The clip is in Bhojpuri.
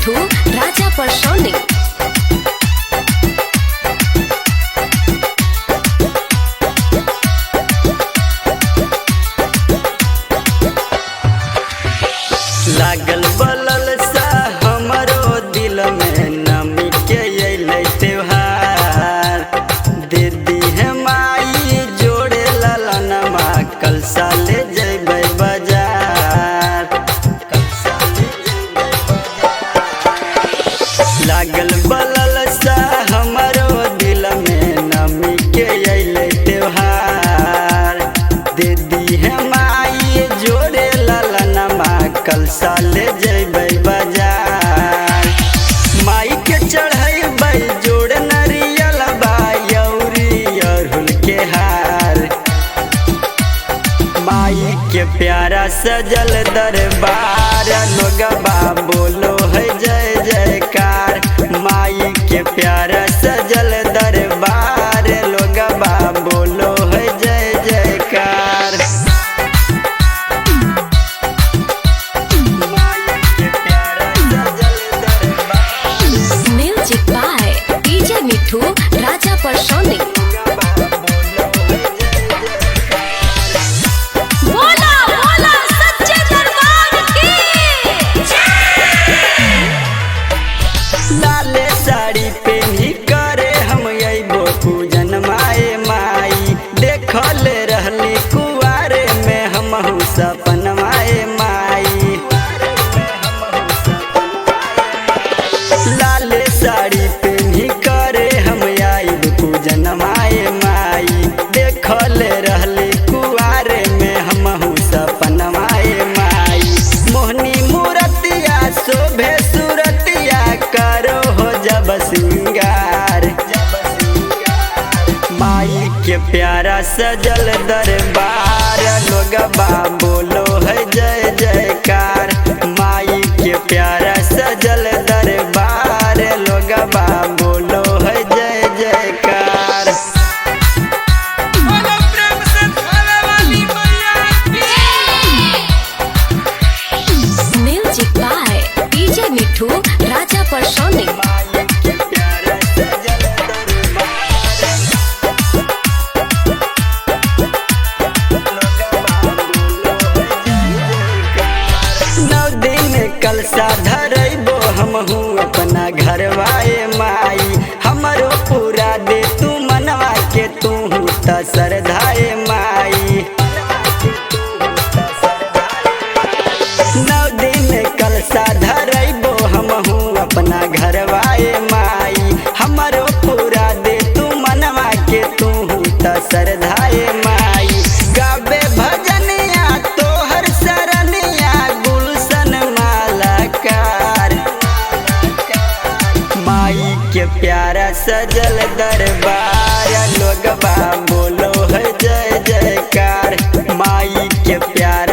मिठू राजा परसौनी। लागल बलल सा हमरो दिल में नमी के अइले त्योहार। दे दी है माई जोड़े ललनमा कल साले जइबै बाजार। लागल बलल सा हमरो दिल में नमी के अइले त्योहार। दे दी है माई जोड़े ललनमा कल साले जइबै बाजार। माई के चढ़ैबै जोड़ नरियल बायौरी अड़हुल के हार। माई के प्यारा सजल दरबार लोगबा बोलो है जय जयकार। माई के प्यारा सजल दरबार लोगबा बोलो है जय जयकार। म्यूजिक बाय डीजे मिठू राजा परसौनी। बोला बोला सच्चे दरबार की लाले साड़ी पेनी करे हम अइबो पूजन माए माई। देखल रहली कुआरे में हमहू सपन माए माई। लाले साड़ी पेनी करे हम आइब पूजन माए माई। देखल रहली कुआरे में हमहू सपन माए माई। मोहनी मूरतिया शोभे सूरतिया करो हो जब सिंगार। माई के प्यारा सजल दरबार लोगबा बोलो है जय जयकार। माई के प्यारा सजल दरबार लोगबा बोलो है जय जयकार। म्यूजिक बाय डीजे मिठू राजा परसौनी। माई के प्यारा सजल नौ दिन कलसा धरैबो हमहू अपना घरवाए माई। हमरो पूरा दे तू मनवा के तू त सरधाए माई। नौ दिन कलसा धरैबो हमहू अपना घरवाए माई। हमरो पूरा दे तू मनवा के तू त सरधाए माई। गावे भजनिया तोहर सरनिया गुलशन मालाकार। माई के प्यारा सजल दरबार लोगबा बोलो है जय जयकार। माई के प्यारा